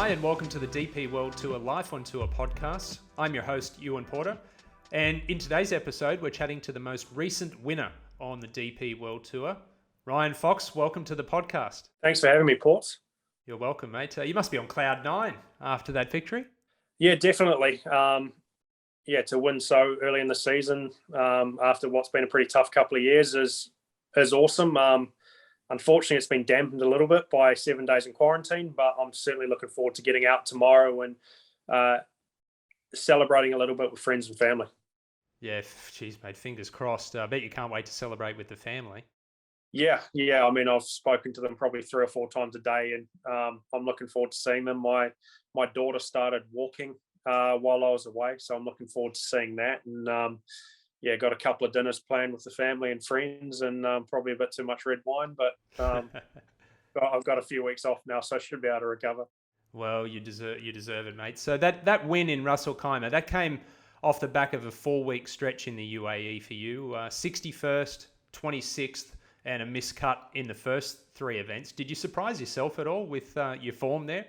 Hi, and welcome to the DP World Tour Life on Tour podcast. I'm your host, Ewan Porter, and in today's episode, we're chatting to the most recent winner on the DP World Tour, Ryan Fox. Welcome to the podcast. Thanks for having me, Ports. You're welcome, mate. You must be on cloud nine after that victory. Yeah, definitely. To win so early in the season after what's been a pretty tough couple of years is awesome. Unfortunately, it's been dampened a little bit by 7 days in quarantine, but I'm certainly looking forward to getting out tomorrow and celebrating a little bit with friends and family. Yeah, geez, mate, fingers crossed. I bet you can't wait to celebrate with the family. Yeah. I mean, I've spoken to them probably 3 or 4 times a day, and I'm looking forward to seeing them. My daughter started walking while I was away, so I'm looking forward to seeing that. And got a couple of dinners planned with the family and friends, and probably a bit too much red wine, but I've got a few weeks off now, so I should be able to recover. Well, you deserve it, mate. So that win in Ras Al Khaimah, that came off the back of a 4-week stretch in the UAE for you. 61st, 26th, and a miscut in the first 3 events. Did you surprise yourself at all with your form there?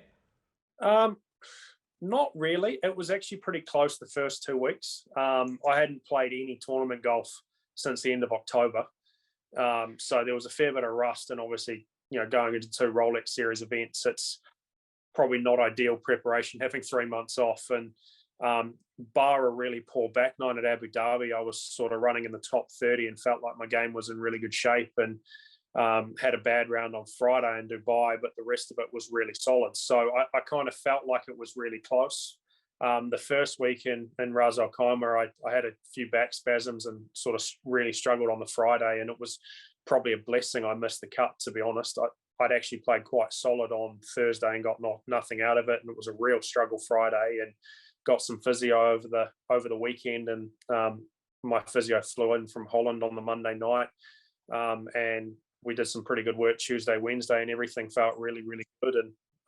Not really. It was actually pretty close the first 2 weeks. I hadn't played any tournament golf since the end of October. So there was a fair bit of rust, and obviously, going into 2 Rolex Series events, it's probably not ideal preparation, having 3 months off. And bar a really poor back nine at Abu Dhabi, I was sort of running in the top 30 and felt like my game was in really good shape, and had a bad round on Friday in Dubai, but the rest of it was really solid. So I kind of felt like it was really close. The first week in Ras Al Khaimah, I had a few back spasms and sort of really struggled on the Friday, and it was probably a blessing I missed the cut, to be honest. I'd actually played quite solid on Thursday and got nothing out of it, and it was a real struggle Friday, and got some physio over the weekend, and my physio flew in from Holland on the Monday night, and we did some pretty good work Tuesday, Wednesday, and everything felt really, really good.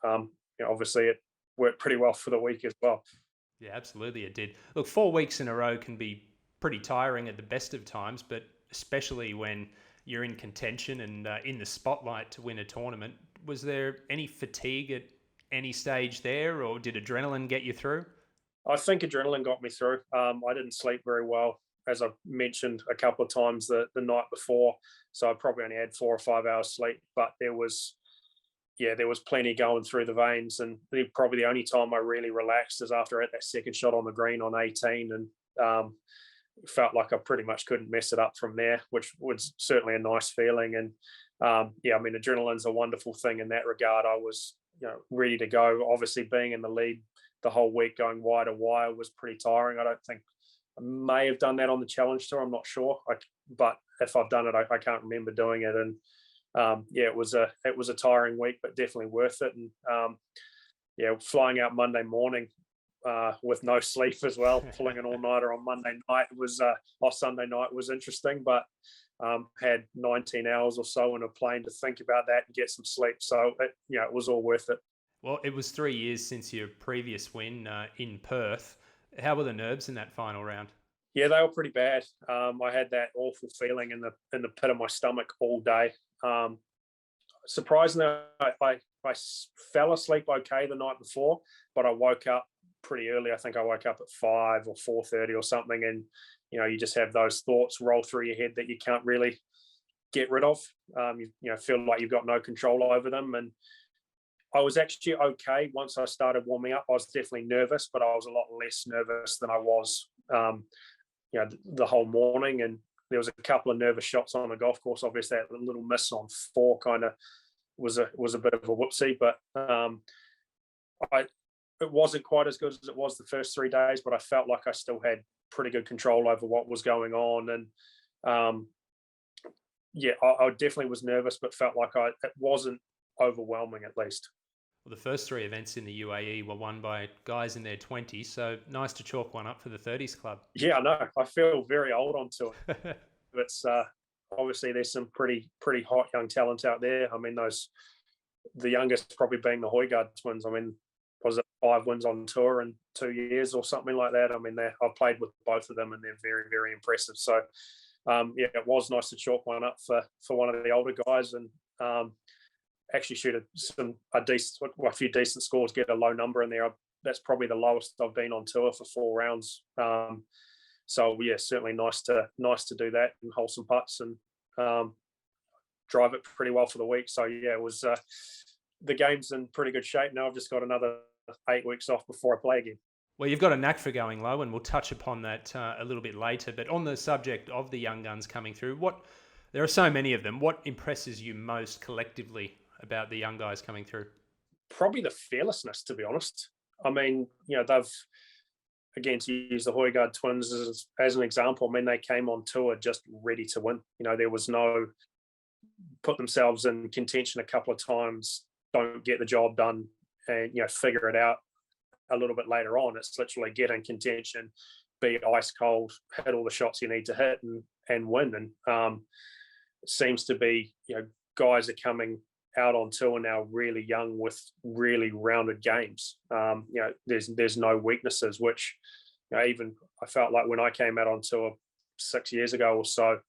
And obviously it worked pretty well for the week as well. Yeah, absolutely it did. Look, 4 weeks in a row can be pretty tiring at the best of times, but especially when you're in contention and in the spotlight to win a tournament. Was there any fatigue at any stage there, or did adrenaline get you through? I think adrenaline got me through. I didn't sleep very well, as I mentioned a couple of times the night before. So I probably only had 4 or 5 hours sleep, but there was plenty going through the veins. And probably the only time I really relaxed is after I had that second shot on the green on 18, and felt like I pretty much couldn't mess it up from there, which was certainly a nice feeling. And adrenaline's a wonderful thing in that regard. I was ready to go. Obviously, being in the lead the whole week, going wire to wire, was pretty tiring. I don't think I may have done that on the Challenge Tour. I'm not sure, but if I've done it, I can't remember doing it. And it was a tiring week, but definitely worth it. And flying out Monday morning with no sleep as well, pulling an all-nighter on Monday night was Sunday night was interesting, but had 19 hours or so in a plane to think about that and get some sleep. So it was all worth it. Well, it was 3 years since your previous win in Perth. How were the nerves in that final round? Yeah, they were pretty bad. I had that awful feeling in the pit of my stomach all day. Surprisingly, I fell asleep okay the night before, but I woke up pretty early. I think I woke up at 5 or 4:30 or something, and you just have those thoughts roll through your head that you can't really get rid of. You feel like you've got no control over them, and I was actually okay once I started warming up. I was definitely nervous, but I was a lot less nervous than I was, the whole morning. And there was a couple of nervous shots on the golf course. Obviously, that little miss on 4 kind of was a bit of a whoopsie, but it wasn't quite as good as it was the first 3 days. But I felt like I still had pretty good control over what was going on, and I definitely was nervous, but felt like it wasn't overwhelming at least. Well, the first 3 events in the UAE were won by guys in their 20s, so nice to chalk one up for the 30s club. Yeah, I know. I feel very old onto it. It's obviously there's some pretty hot young talent out there. I mean, the youngest probably being the Højgaard twins. I mean, was it 5 wins on tour in 2 years or something like that? I mean, I've played with both of them, and they're very, very impressive. So, it was nice to chalk one up for one of the older guys, and actually shoot a few decent scores, get a low number in there. That's probably the lowest I've been on tour for 4 rounds. So yeah, certainly nice to do that and hole some putts and drive it pretty well for the week. So yeah, it was the game's in pretty good shape now. I've just got another 8 weeks off before I play again. Well, you've got a knack for going low, and we'll touch upon that a little bit later. But on the subject of the young guns coming through, there are so many of them. What impresses you most collectively about the young guys coming through? Probably the fearlessness, to be honest. I mean, they've, again, to use the Højgaard twins as an example, I mean, they came on tour just ready to win. There was no put themselves in contention a couple of times, don't get the job done, and figure it out a little bit later on. It's literally get in contention, be ice cold, hit all the shots you need to hit, and win. And it seems to be guys are coming out on tour now really young with really rounded games. There's no weaknesses, which even I felt like when I came out on tour 6 years ago or so,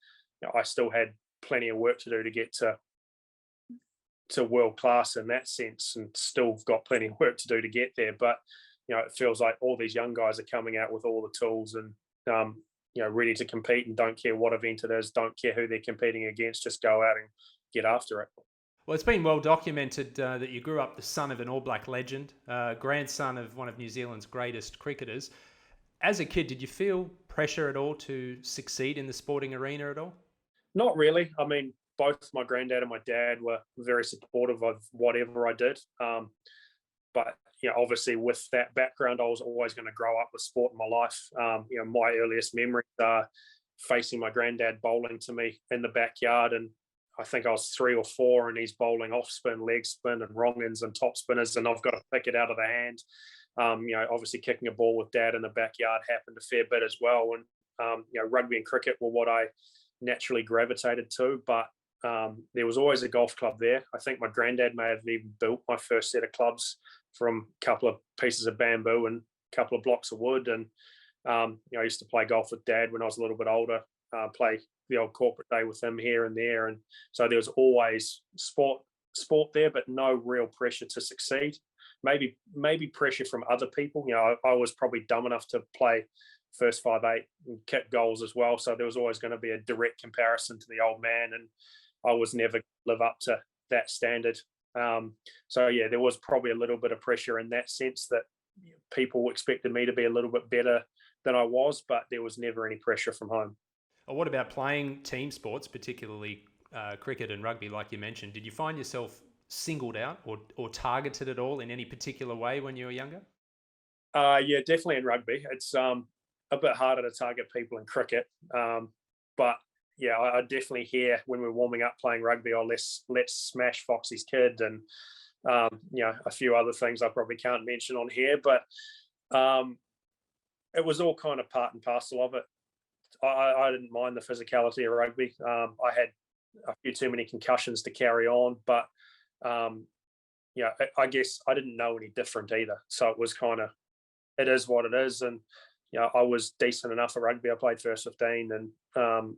I still had plenty of work to do to get to world class in that sense, and still got plenty of work to do to get there. But it feels like all these young guys are coming out with all the tools and ready to compete, and don't care what event it is, don't care who they're competing against, just go out and get after it. Well, it's been well documented that you grew up the son of an All Black legend, grandson of one of New Zealand's greatest cricketers. As a kid, did you feel pressure at all to succeed in the sporting arena at all? Not really. I mean, both my granddad and my dad were very supportive of whatever I did. But obviously with that background, I was always going to grow up with sport in my life. My earliest memories are facing my granddad bowling to me in the backyard, and I think I was 3 or 4, and he's bowling off spin, leg spin, and wrong-ins and top spinners, and I've got to pick it out of the hand. Obviously kicking a ball with dad in the backyard happened a fair bit as well. And rugby and cricket were what I naturally gravitated to, but there was always a golf club there. I think my granddad may have even built my first set of clubs from a couple of pieces of bamboo and a couple of blocks of wood. And I used to play golf with dad when I was a little bit older, play the old corporate day with him here and there. And so there was always sport there, but no real pressure to succeed. Maybe pressure from other people. I was probably dumb enough to play first 5/8 and kick goals as well. So there was always going to be a direct comparison to the old man, and I was never live up to that standard. So yeah, there was probably a little bit of pressure in that sense, that people expected me to be a little bit better than I was, but there was never any pressure from home. Well, what about playing team sports, particularly cricket and rugby, like you mentioned? Did you find yourself singled out or targeted at all in any particular way when you were younger? Yeah, definitely in rugby. It's a bit harder to target people in cricket. But yeah, I definitely hear when we're warming up playing rugby, let's smash Foxy's kid, and a few other things I probably can't mention on here. But it was all kind of part and parcel of it. I didn't mind the physicality of rugby. I had a few too many concussions to carry on, but I guess I didn't know any different either. So it was kind of, it is what it is. And I was decent enough at rugby. I played first 15, and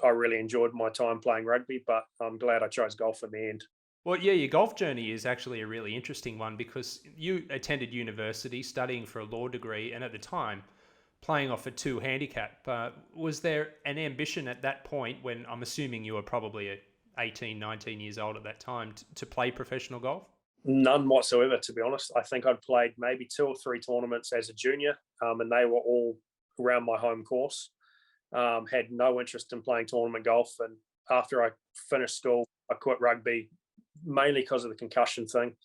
I really enjoyed my time playing rugby, but I'm glad I chose golf in the end. Well, yeah, your golf journey is actually a really interesting one, because you attended university studying for a law degree, and at the time playing off a 2 handicap. Was there an ambition at that point, when I'm assuming you were probably 18, 19 years old at that time, to play professional golf? None whatsoever, to be honest. I think I'd played maybe 2 or 3 tournaments as a junior, and they were all around my home course. Had no interest in playing tournament golf. And after I finished school, I quit rugby, mainly because of the concussion thing.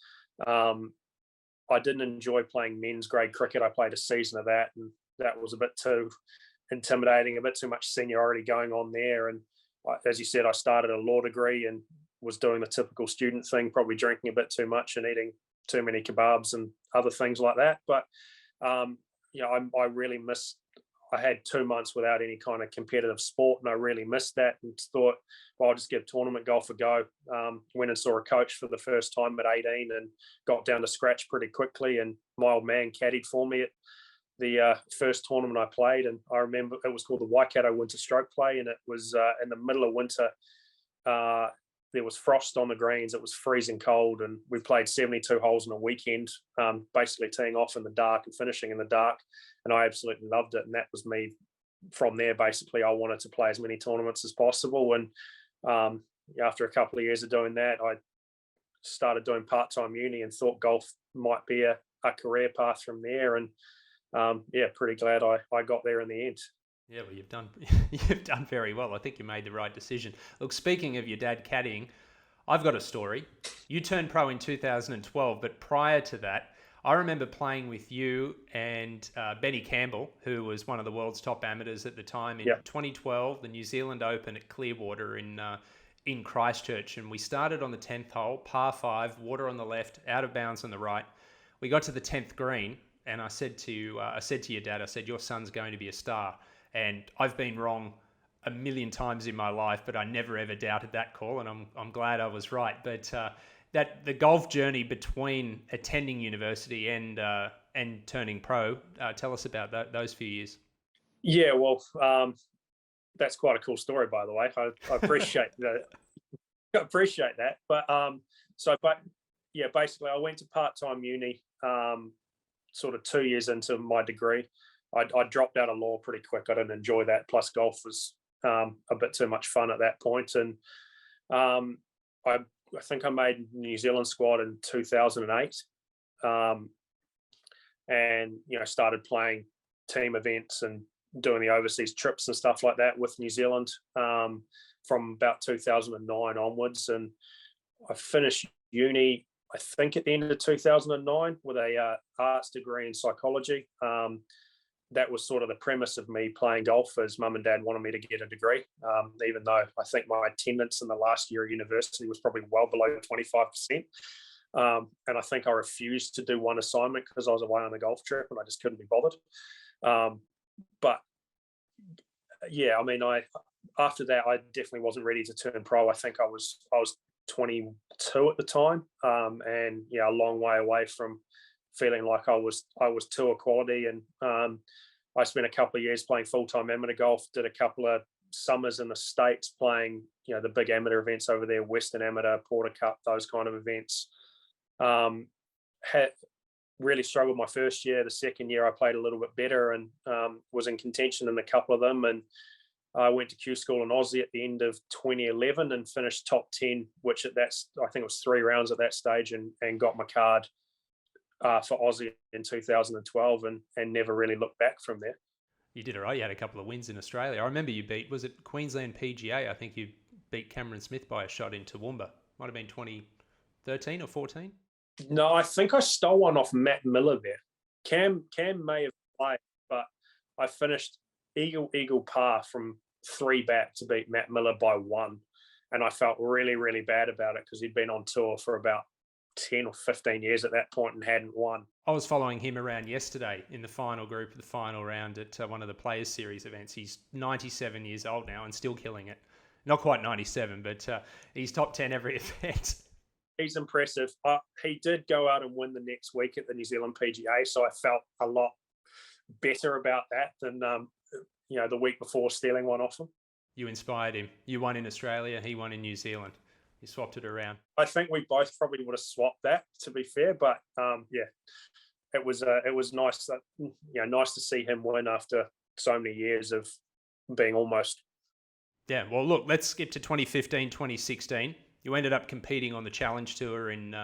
I didn't enjoy playing men's grade cricket. I played a season of that, and that was a bit too intimidating, a bit too much seniority going on there. And as you said, I started a law degree and was doing the typical student thing, probably drinking a bit too much and eating too many kebabs and other things like that. But I really missed. I had 2 months without any kind of competitive sport, and I really missed that, and thought, well, I'll just give tournament golf a go. Went and saw a coach for the first time at 18 and got down to scratch pretty quickly. And my old man caddied for me at the first tournament I played. And I remember it was called the Waikato Winter Stroke Play, and it was in the middle of winter there was frost on the greens. It was freezing cold, and we played 72 holes in a weekend, basically teeing off in the dark and finishing in the dark. And I absolutely loved it. And that was me from there. Basically, I wanted to play as many tournaments as possible. And after a couple of years of doing that, I started doing part-time uni and thought golf might be a career path from there. And pretty glad I got there in the end. Yeah, well, you've done very well. I think you made the right decision. Look, speaking of your dad caddying, I've got a story. You turned pro in 2012, but prior to that, I remember playing with you and Benny Campbell, who was one of the world's top amateurs at the time, in 2012, the New Zealand Open at Clearwater in Christchurch. And we started on the 10th hole, par 5, water on the left, out of bounds on the right. We got to the 10th green, and I said to your dad, I said, your son's going to be a star. And I've been wrong a million times in my life, but I never ever doubted that call, and I'm glad I was right. But that the golf journey between attending university and turning pro, tell us about those few years. Yeah, well, that's quite a cool story, by the way. I appreciate that. I appreciate that. But basically, I went to part-time uni, sort of 2 years into my degree. I dropped out of law pretty quick. I didn't enjoy that. Plus, golf was a bit too much fun at that point. And I think I made New Zealand squad in 2008, and started playing team events and doing the overseas trips and stuff like that with New Zealand from about 2009 onwards. And I finished uni, I think, at the end of 2009 with a arts degree in psychology. That was sort of the premise of me playing golf, as mum and dad wanted me to get a degree, even though I think my attendance in the last year of university was probably well below 25%. And I think I refused to do one assignment because I was away on a golf trip and I just couldn't be bothered. After that, I definitely wasn't ready to turn pro. I think I was 22 at the time, and a long way away from feeling like I was tour quality. And I spent a couple of years playing full-time amateur golf, did a couple of summers in the States playing, the big amateur events over there, Western Amateur, Porter Cup, those kind of events. Had really struggled my first year. The second year I played a little bit better and was in contention in a couple of them. And I went to Q School in Aussie at the end of 2011 and finished top 10, which I think it was 3 rounds at that stage, and got my card for Aussie in 2012 and never really looked back from there. You did all right. You had a couple of wins in Australia. I remember you was it Queensland PGA? I think you beat Cameron Smith by a shot in Toowoomba. Might have been 2013 or 14. No, I think I stole one off Matt Miller there. Cam may have played, but I finished eagle par from 3 back to beat Matt Miller by 1. And I felt really, really bad about it because he'd been on tour for about 10 or 15 years at that point and hadn't won. I was following him around yesterday in the final group, the final round at one of the Players Series events. He's 97 years old now and still killing it. Not quite 97, but he's top 10 every event. He's impressive. He did go out and win the next week at the New Zealand PGA, so I felt a lot better about that than the week before stealing one off him. You inspired him. You won in Australia, he won in New Zealand. You swapped it around. I think we both probably would have swapped that, to be fair, but it was nice that nice to see him win after so many years of being almost. Yeah, well, look, let's skip to 2015, 2016. You ended up competing on the Challenge Tour in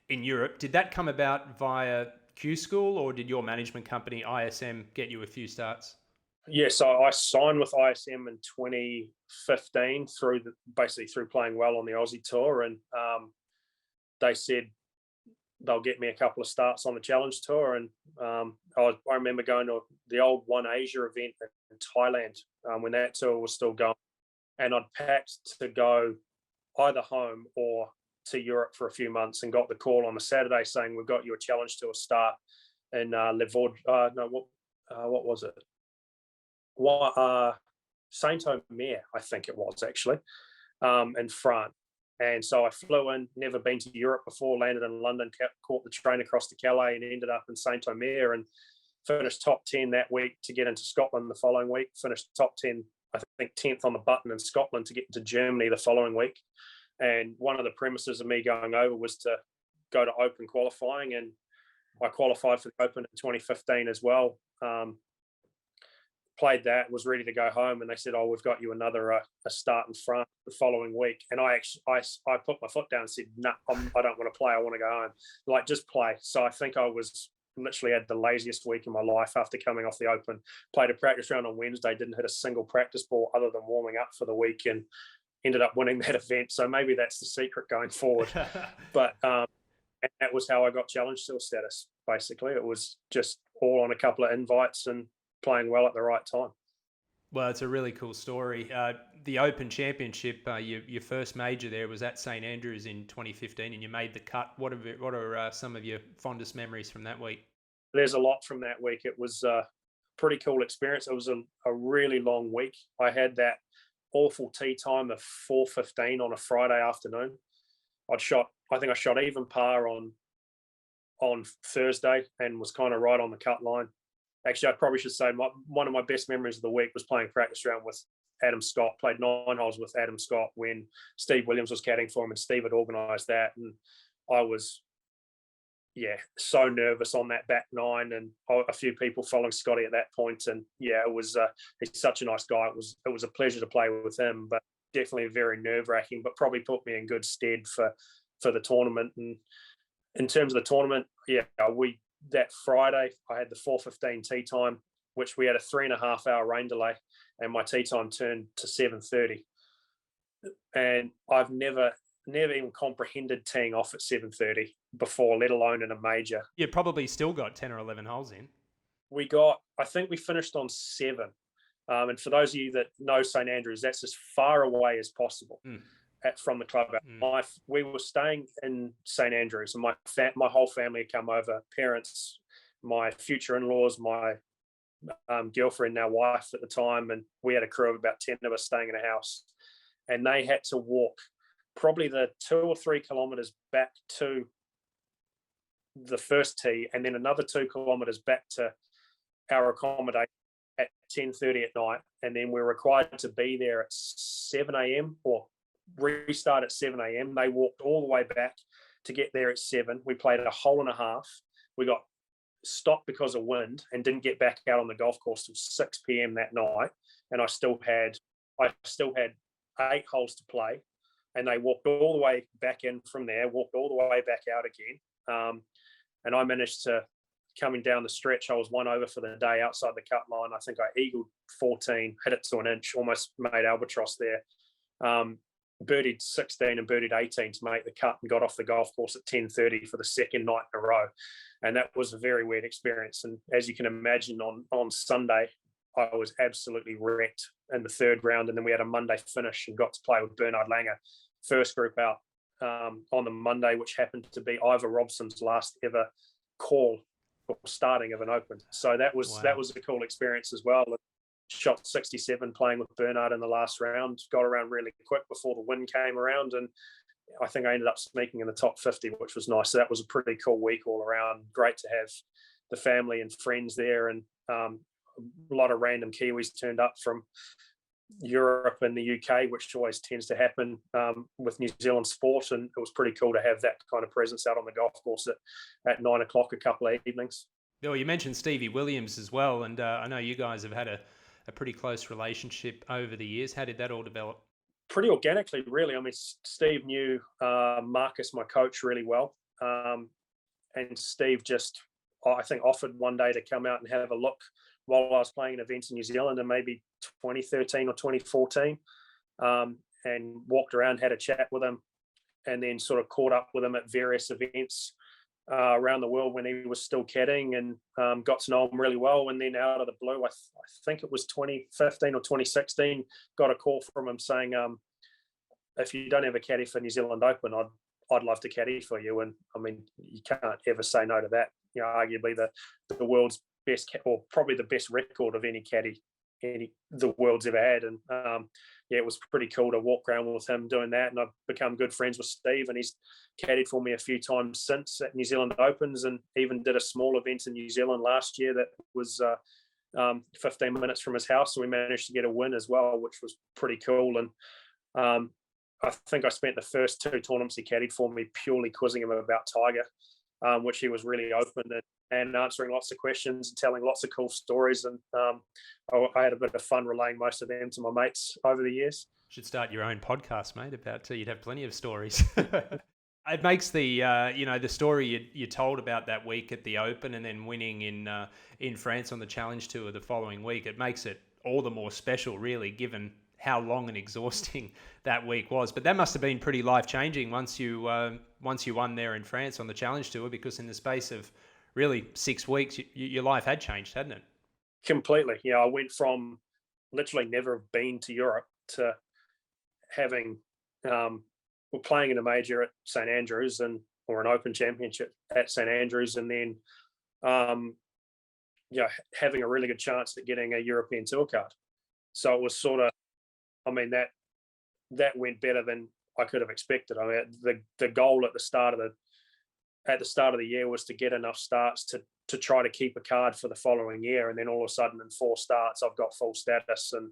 Europe. Did that come about via Q School, or did your management company ISM get you a few starts? Yeah, so I signed with ISM in 2015 through playing well on the Aussie Tour, and they said they'll get me a couple of starts on the Challenge Tour. And I remember going to the old One Asia event in Thailand when that tour was still going, and I'd packed to go either home or to Europe for a few months, and got the call on a Saturday saying, we've got you a Challenge Tour start in what was it? Saint-Omer, I think it was actually, in France. And so I flew in, never been to Europe before, landed in London, caught the train across to Calais and ended up in Saint-Omer and finished top 10 that week to get into Scotland the following week, finished top 10, I think 10th on the button in Scotland to get into Germany the following week. And one of the premises of me going over was to go to Open qualifying, and I qualified for the Open in 2015 as well. Played that, was ready to go home, and they said, "Oh, we've got you another a start in France the following week." And I put my foot down and said, "No, I don't want to play. I want to go home. Like, just play." So I think I was literally had the laziest week in my life after coming off the Open. Played a practice round on Wednesday, didn't hit a single practice ball other than warming up for the week, and ended up winning that event. So maybe that's the secret going forward. But and that was how I got challenge tour status. Basically, it was just all on a couple of invites and playing well at the right time. Well, it's a really cool story. The Open Championship, your first major there was at St Andrews in 2015, and you made the cut. What are some of your fondest memories from that week? There's a lot from that week. It was a pretty cool experience. It was a really long week. I had that awful tee time of 4:15 on a Friday afternoon. I think I shot even par on Thursday and was kind of right on the cut line. Actually, I probably should say one of my best memories of the week was playing practice round with Adam Scott. Played 9 holes with Adam Scott when Steve Williams was caddying for him, and Steve had organised that. And I was, so nervous on that back 9, and a few people following Scotty at that point. And it was he's such a nice guy. It was a pleasure to play with him, but definitely very nerve-wracking. But probably put me in good stead for the tournament. And in terms of the tournament, that Friday, I had the 4:15 tee time, which we had a 3.5 hour rain delay, and my tee time turned to 7:30. And I've never even comprehended teeing off at 7:30 before, let alone in a major. You probably still got 10 or 11 holes in. I think we finished on 7. And for those of you that know St Andrews, that's as far away as possible. From the club. We were staying in St Andrews, and my whole family had come over, parents, my future in-laws, my girlfriend, now wife at the time, and we had a crew of about 10 of us staying in a house, and they had to walk probably the 2 or 3 kilometres back to the first tee, and then another 2 kilometres back to our accommodation at 10:30 at night, and then we're required to be there at 7 a.m. or restart at 7 a.m. They walked all the way back to get there at 7. We played a hole and a half. We got stopped because of wind and didn't get back out on the golf course till 6 p.m. that night. And I still had 8 holes to play. And they walked all the way back in from there, walked all the way back out again. And I managed to, coming down the stretch, I was 1 over for the day outside the cut line. I think I eagled 14, hit it to an inch, almost made albatross there. Birdied 16 and birdied 18 to make the cut, and got off the golf course at 10:30 for the second night in a row. And that was a very weird experience. And as you can imagine, on Sunday, I was absolutely wrecked in the 3rd round. And then we had a Monday finish and got to play with Bernard Langer, first group out on the Monday, which happened to be Ivor Robson's last ever call or starting of an Open. So that was a cool experience as well. Shot 67 playing with Bernard in the last round, got around really quick before the wind came around, and I think I ended up sneaking in the top 50, which was nice. So that was a pretty cool week all around. Great to have the family and friends there, and a lot of random Kiwis turned up from Europe and the UK, which always tends to happen with New Zealand sport, and it was pretty cool to have that kind of presence out on the golf course at 9 o'clock a couple of evenings. Bill, you mentioned Stevie Williams as well, and I know you guys have had a pretty close relationship over the years. How did that all develop? Pretty organically, really. I mean, Steve knew Marcus, my coach, really well. And Steve just, I think, offered one day to come out and have a look while I was playing an event in New Zealand in maybe 2013 or 2014, and walked around, had a chat with him, and then sort of caught up with him at various events around the world when he was still caddying, and got to know him really well. And then out of the blue, I think it was 2015 or 2016, got a call from him saying, if you don't have a caddy for New Zealand Open, I'd love to caddy for you. And I mean, you can't ever say no to that. You know, arguably the world's best, or probably the best record of any caddy the world's ever had. And it was pretty cool to walk around with him doing that. And I've become good friends with Steve, and he's caddied for me a few times since at New Zealand Opens, and even did a small event in New Zealand last year that was 15 minutes from his house. So we managed to get a win as well, which was pretty cool. And I think I spent the first 2 tournaments he caddied for me purely quizzing him about Tiger, which he was really open and answering lots of questions and telling lots of cool stories. And I had a bit of fun relaying most of them to my mates over the years. Should start your own podcast, mate. You'd have plenty of stories. It makes the the story you told about that week at the Open and then winning in France on the Challenge Tour the following week. It makes it all the more special, really, given how long and exhausting that week was. But that must have been pretty life-changing once you won there in France on the Challenge Tour, because in the space of really 6 weeks, your life had changed, hadn't it? Completely. Yeah, I went from literally never have been to Europe to having we're playing in a major at St Andrews or an Open Championship at St Andrews, and then having a really good chance at getting a European Tour card. So it was sort of, I mean, that went better than I could have expected. I mean, the goal at the start of the year was to get enough starts to try to keep a card for the following year, and then all of a sudden in 4 starts I've got full status and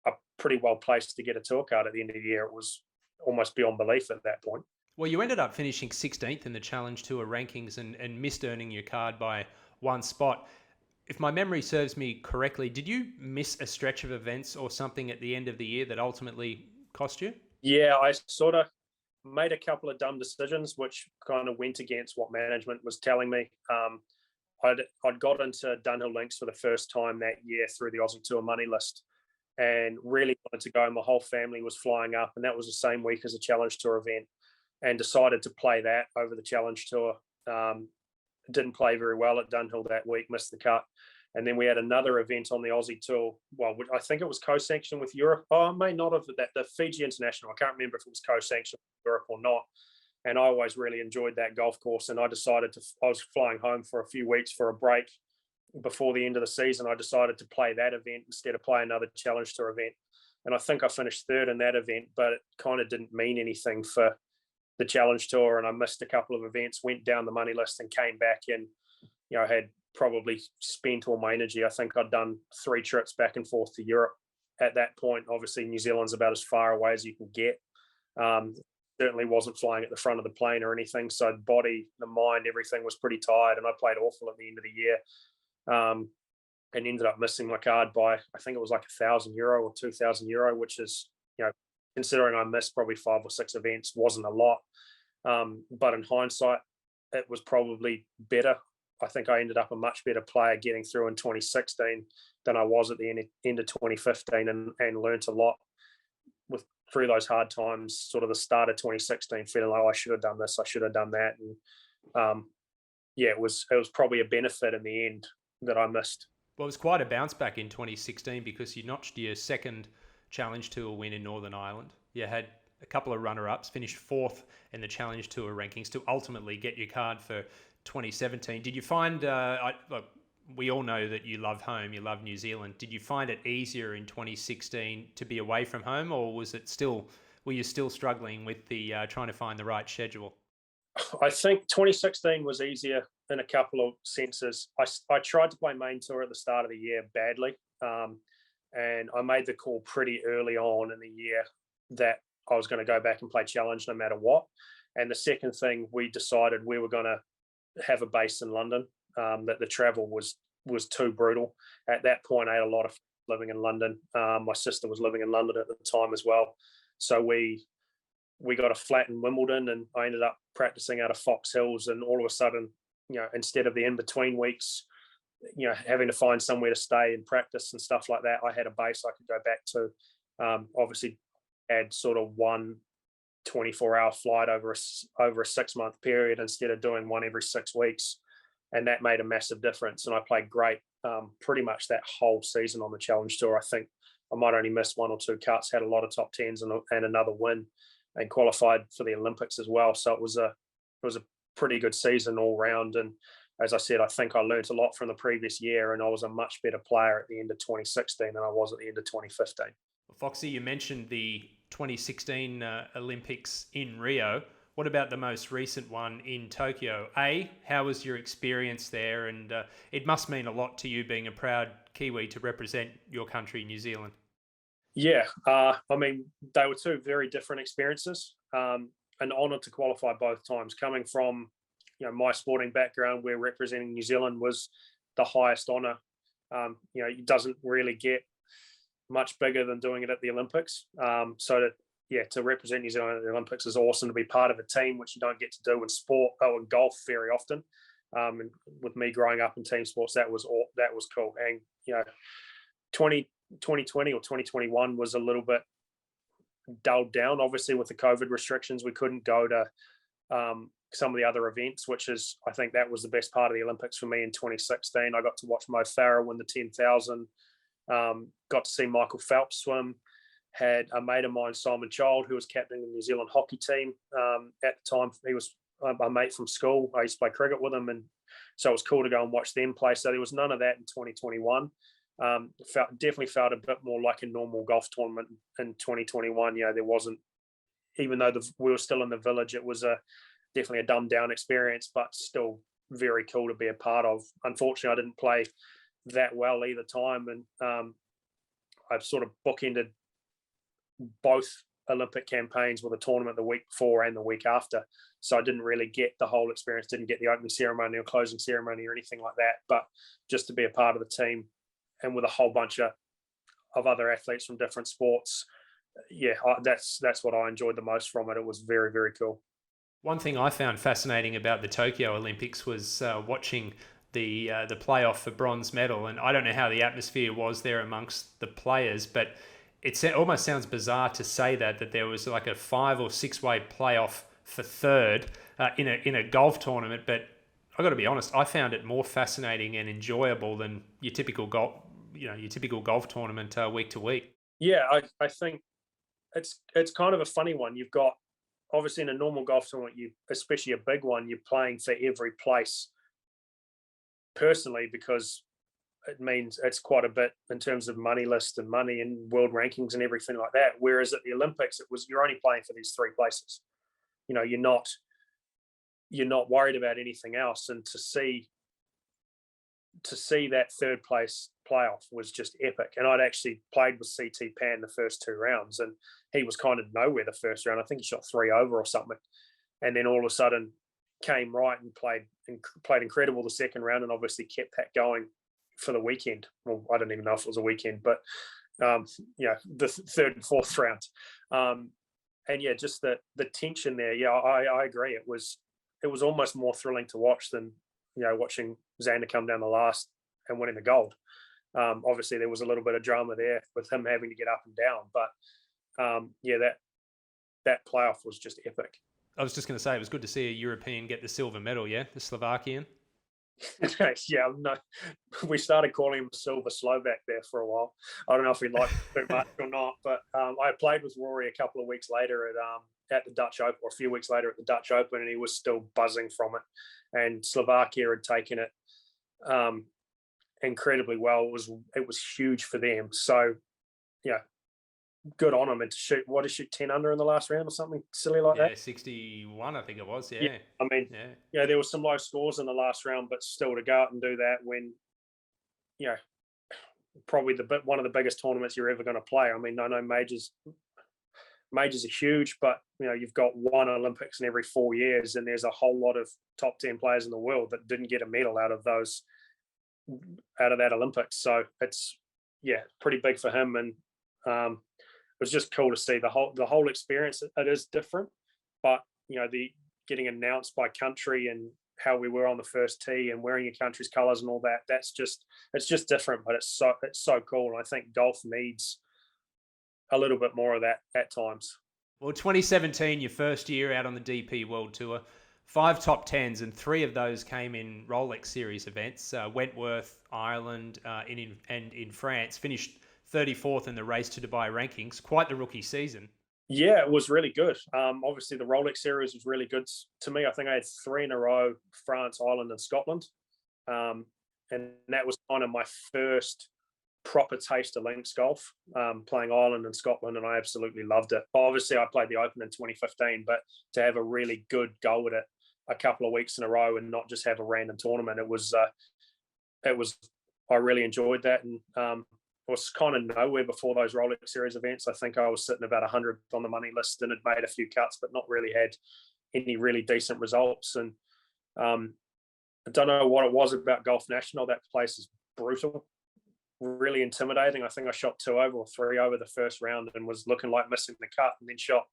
a pretty well placed to get a tour card at the end of the year. It was almost beyond belief at that point. Well, you ended up finishing 16th in the Challenge Tour rankings and missed earning your card by 1 spot. If my memory serves me correctly, did you miss a stretch of events or something at the end of the year that ultimately cost you? Yeah, I sort of made a couple of dumb decisions, which kind of went against what management was telling me. I'd got into Dunhill Links for the first time that year through the Aussie Tour money list, and really wanted to go. My whole family was flying up, and that was the same week as a Challenge Tour event, and decided to play that over the Challenge Tour. Didn't play very well at Dunhill that week, missed the cut. And then we had another event on the Aussie Tour. Well, I think it was co-sanctioned with Europe. Oh, I may not have that. The Fiji International, I can't remember if it was co-sanctioned with Europe or not. And I always really enjoyed that golf course. And I was flying home for a few weeks for a break before the end of the season. I decided to play that event instead of play another Challenge Tour event. And I think I finished 3rd in that event, but it kind of didn't mean anything for the Challenge Tour. And I missed a couple of events, went down the money list and came back and, had probably spent all my energy. I think I'd done 3 trips back and forth to Europe at that point. Obviously, New Zealand's about as far away as you can get. Certainly wasn't flying at the front of the plane or anything. So the body, the mind, everything was pretty tired. And I played awful at the end of the year. And ended up missing my card by, I think it was like €1,000 or €2,000, which is, considering I missed probably 5 or 6 events, wasn't a lot. But in hindsight, it was probably better. I think I ended up a much better player getting through in 2016 than I was at the end of 2015, and learnt a lot through those hard times, sort of the start of 2016, feeling like, I should have done this, I should have done that. And it was probably a benefit in the end that I missed. Well, it was quite a bounce back in 2016 because you notched your 2nd Challenge Tour win in Northern Ireland. You had a couple of runner-ups, finished 4th in the Challenge Tour rankings to ultimately get your card for 2017. Did you find, we all know that you love home, you love New Zealand. Did you find it easier in 2016 to be away from home, or were you still struggling with the trying to find the right schedule? I think 2016 was easier in a couple of senses. I tried to play main tour at the start of the year badly, and I made the call pretty early on in the year that I was going to go back and play Challenge no matter what. And the second thing, we decided we were going to have a base in London, that the travel was too brutal. At that point, I had a lot of living in London. My sister was living in London at the time as well. So we got a flat in Wimbledon, and I ended up practicing out of Fox Hills. And all of a sudden, instead of the in-between weeks, having to find somewhere to stay and practice and stuff like that, I had a base I could go back to. Obviously, add sort of one 24-hour flight over a 6-month period instead of doing one every 6 weeks. And that made a massive difference. And I played great pretty much that whole season on the Challenge Tour. I think I might only miss 1 or 2 cuts, had a lot of top 10s and another win, and qualified for the Olympics as well. So it was a pretty good season all round. And as I said, I think I learned a lot from the previous year, and I was a much better player at the end of 2016 than I was at the end of 2015. Foxy, you mentioned the 2016 Olympics in Rio. What about the most recent one in Tokyo? How was your experience there? And it must mean a lot to you being a proud Kiwi to represent your country, New Zealand. Yeah, I mean, they were two very different experiences. An honour to qualify both times. Coming from, my sporting background, where representing New Zealand was the highest honour. It doesn't really get much bigger than doing it at the Olympics. To represent New Zealand at the Olympics is awesome. To be part of a team, which you don't get to do in sport, in golf very often. And with me growing up in team sports, that was cool. And 2020 or 2021 was a little bit dulled down. Obviously, with the COVID restrictions, we couldn't go to some of the other events, which is, I think that was the best part of the Olympics for me in 2016. I got to watch Mo Farah win the 10,000, got to see Michael Phelps swim, had a mate of mine, Simon Child, who was captaining the New Zealand hockey team. At the time, he was a mate from school. I used to play cricket with him, and so it was cool to go and watch them play. So there was none of that in 2021. Definitely felt a bit more like a normal golf tournament in 2021. There wasn't, even though we were still in the village, it was definitely a dumbed down experience, but still very cool to be a part of. Unfortunately, I didn't play that well either time, and I've sort of bookended both Olympic campaigns with a tournament the week before and the week after. So I didn't really get the whole experience, didn't get the opening ceremony or closing ceremony or anything like that. But just to be a part of the team and with a whole bunch of other athletes from different sports, that's what I enjoyed the most from it. It was very, very cool. One thing I found fascinating about the Tokyo Olympics was watching the playoff for bronze medal. And I don't know how the atmosphere was there amongst the players, but it almost sounds bizarre to say that there was like a 5 or 6 way playoff for third in a golf tournament. But I got to be honest, I found it more fascinating and enjoyable than your typical golf tournament week to week. Yeah, I think it's kind of a funny one. You've got, obviously, in a normal golf tournament, especially a big one, you're playing for every place personally, because it means it's quite a bit in terms of money list and money and world rankings and everything like that. Whereas at the Olympics, you're only playing for these 3 places. You're not worried about anything else. And to see that third place playoff was just epic. And I'd actually played with CT Pan the first 2 rounds, and he was kind of nowhere the first round. I think he shot 3 over or something, and then all of a sudden came right and played incredible the second round, and obviously kept that going for the weekend. Well, I don't even know if it was a weekend, but the third and fourth round, and just the tension there. I agree. It was almost more thrilling to watch than watching Xander come down the last and winning the gold. Obviously, there was a little bit of drama there with him having to get up and down, but that playoff was just epic. I was just going to say, it was good to see a European get the silver medal. Yeah, the Slovakian. Yeah, no, we started calling him Silver Slovak there for a while. I don't know if he liked it too much or not, but I played with Rory a couple of weeks later at the Dutch Open, or a few weeks later at the Dutch Open, and he was still buzzing from it. And Slovakia had taken it incredibly well. It was huge for them. So, good on him. And to shoot 10 under in the last round or something silly like that. 61, I think it was. Yeah. I mean, there was some low scores in the last round, but still to go out and do that when, probably one of the biggest tournaments you're ever going to play. I mean, I know majors are huge, but you've got one Olympics in every 4 years, and there's a whole lot of top 10 players in the world that didn't get a medal out of that Olympics. So it's pretty big for him, and it was just cool to see the whole experience. It is different, but the getting announced by country and how we were on the first tee and wearing your country's colors and all that, it's just different, but it's so cool. And I think golf needs a little bit more of that at times. Well, 2017, your first year out on the DP World Tour, 5 top 10s, and 3 of those came in Rolex Series events. Wentworth, Ireland, and in France. Finished 34th in the Race to Dubai rankings. Quite the rookie season. Yeah, it was really good. Obviously, the Rolex Series was really good to me. I think I had 3 in a row: France, Ireland, and Scotland. And that was kind of my first proper taste of links golf, playing Ireland and Scotland, and I absolutely loved it. Obviously, I played the Open in 2015, but to have a really good go at it a couple of weeks in a row and not just have a random tournament, I really enjoyed that. And was kind of nowhere before those Rolex Series events. I think I was sitting about 100th on the money list and had made a few cuts, but not really had any really decent results. And I don't know what it was about Golf National. That place is brutal, really intimidating. I think I shot 2 over or 3 over the first round and was looking like missing the cut, and then shot,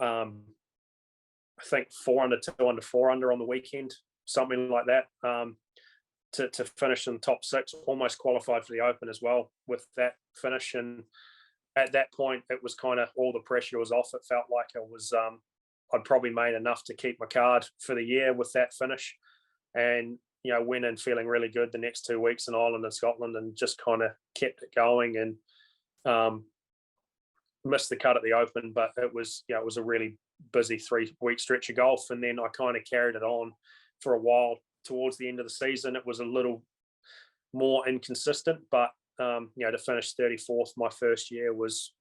I think 4 under, 2 under, 4 under on the weekend, something like that, to finish in the top 6, almost qualified for the Open as well with that finish. And at that point, it was kind of all the pressure was off. It felt like it was, I'd probably made enough to keep my card for the year with that finish. And, went in feeling really good the next 2 weeks in Ireland and Scotland, and just kind of kept it going, and missed the cut at the Open, but it was a really busy 3-week stretch of golf. And then I kind of carried it on for a while. Towards the end of the season, it was a little more inconsistent, but to finish 34th my first year was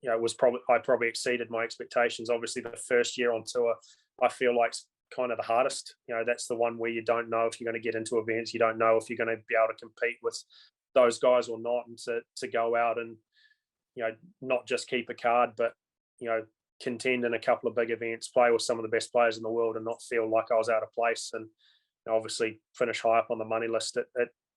I probably exceeded my expectations. Obviously, the first year on tour, I feel like kind of the hardest. That's the one where you don't know if you're going to get into events. You don't know if you're going to be able to compete with those guys or not, and to go out and not just keep a card, but contend in a couple of big events, play with some of the best players in the world, and not feel like I was out of place. And obviously finish high up on the money list.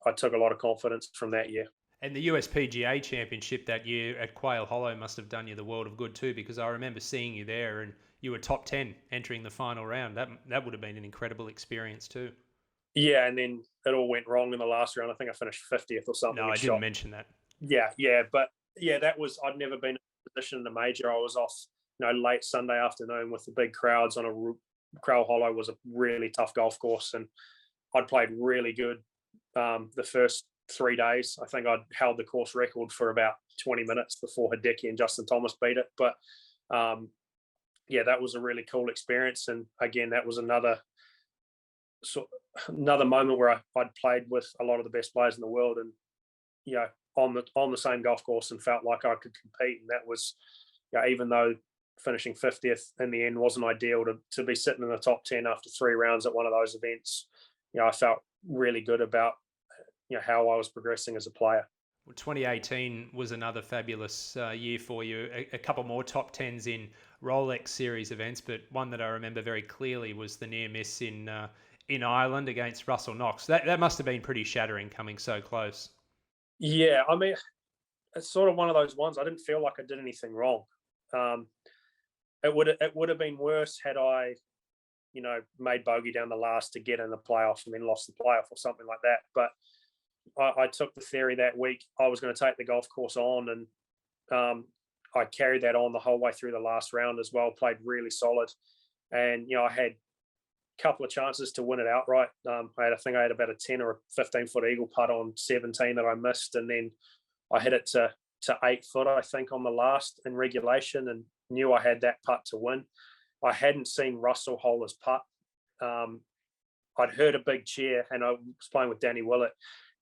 I took a lot of confidence from that year. And the USPGA Championship that year at Quail Hollow must have done you the world of good too, because I remember seeing you there and you were top 10 entering the final round. That would have been an incredible experience too. Yeah, and then it all went wrong in the last round. I think I finished 50th or something. No, I didn't mention that. Yeah, but that was, I'd never been in a position in the major. I was off, late Sunday afternoon with the big crowds on Quail Hollow was a really tough golf course, and I'd played really good the first 3 days. I think I'd held the course record for about 20 minutes before Hideki and Justin Thomas beat it. But that was a really cool experience. And again, that was another moment where I'd played with a lot of the best players in the world, and on the same golf course, and felt like I could compete. And that was, even though finishing 50th in the end wasn't ideal, to be sitting in the top 10 after 3 rounds at one of those events, I felt really good about how I was progressing as a player. Well, 2018 was another fabulous year for you. A couple more top 10s in Rolex Series events, but one that I remember very clearly was the near miss in Ireland against Russell Knox. That must have been pretty shattering, coming so close. Yeah, I mean, it's sort of one of those ones. I didn't feel like I did anything wrong. It would have been worse had I, made bogey down the last to get in the playoff and then lost the playoff or something like that. But I took the theory that week I was going to take the golf course on, and I carried that on the whole way through the last round as well. Played really solid, and I had a couple of chances to win it outright. I think I had about a 10 or a 15-foot eagle putt on 17 that I missed, and then I hit it to 8 foot, I think, on the last in regulation, and knew I had that putt to win. I hadn't seen Russell hole his putt. I'd heard a big cheer, and I was playing with Danny Willett,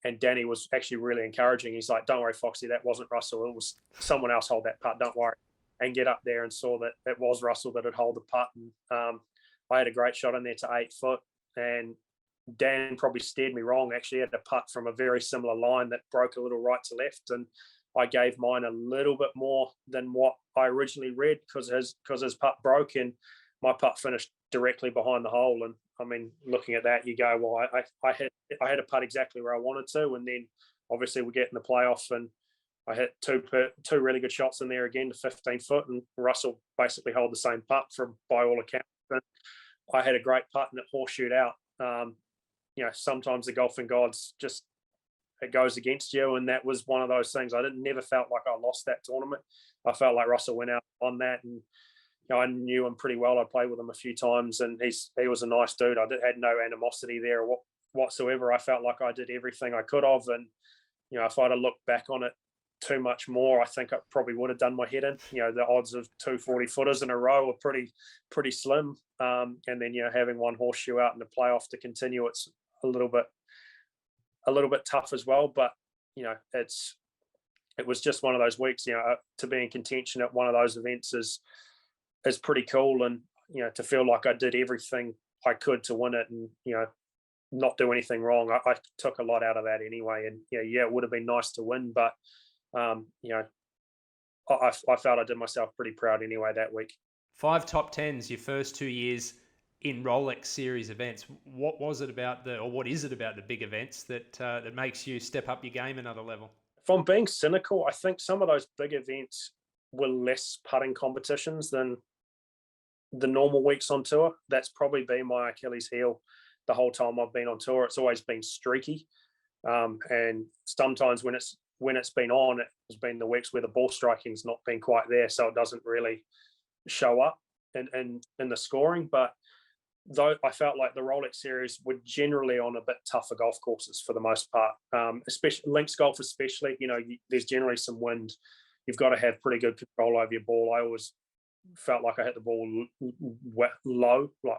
and Danny was actually really encouraging. He's like, "Don't worry, Foxy, that wasn't Russell. It was someone else hold that putt. Don't worry." And get up there and saw that it was Russell that had hold the putt. And I had a great shot in there to 8 foot, and Dan probably steered me wrong. Actually, had a putt from a very similar line that broke a little right to left, and I gave mine a little bit more than what I originally read because his putt broke, and my putt finished directly behind the hole. And I mean, looking at that, you go, well, I had a putt exactly where I wanted to, and then obviously we get in the playoff, and I hit two really good shots in there again to 15 foot, and Russell basically held the same putt by all accounts. And I had a great putt and it horseshoed out. Sometimes the golfing gods just, it goes against you, and that was one of those things. I never felt like I lost that tournament. I felt like Russell went out on that, and I knew him pretty well. I played with him a few times, and he was a nice dude. I had no animosity there whatsoever. I felt like I did everything I could have, and if I'd have looked back on it too much more, I think I probably would have done my head in. The odds of 2 40-footers in a row are pretty slim, and then having one horseshoe out in the playoff to continue, it's a little bit tough as well. But it was just one of those weeks. To be in contention at one of those events is pretty cool, and to feel like I did everything I could to win it, and not do anything wrong. I took a lot out of that anyway, and it would have been nice to win, but You know, I felt I did myself pretty proud anyway that week. 5 top tens your first 2 years in Rolex Series events. What was it about what is it about the big events that makes you step up your game another level? If I'm being cynical, I think some of those big events were less putting competitions than the normal weeks on tour. That's probably been my Achilles heel the whole time I've been on tour. It's always been streaky, and sometimes when it's been on, it has been the weeks where the ball striking's not been quite there, so it doesn't really show up in the scoring. But though I felt like the Rolex series were generally on a bit tougher golf courses for the most part, especially links golf, especially. There's generally some wind. You've got to have pretty good control over your ball. I always felt like I hit the ball low, like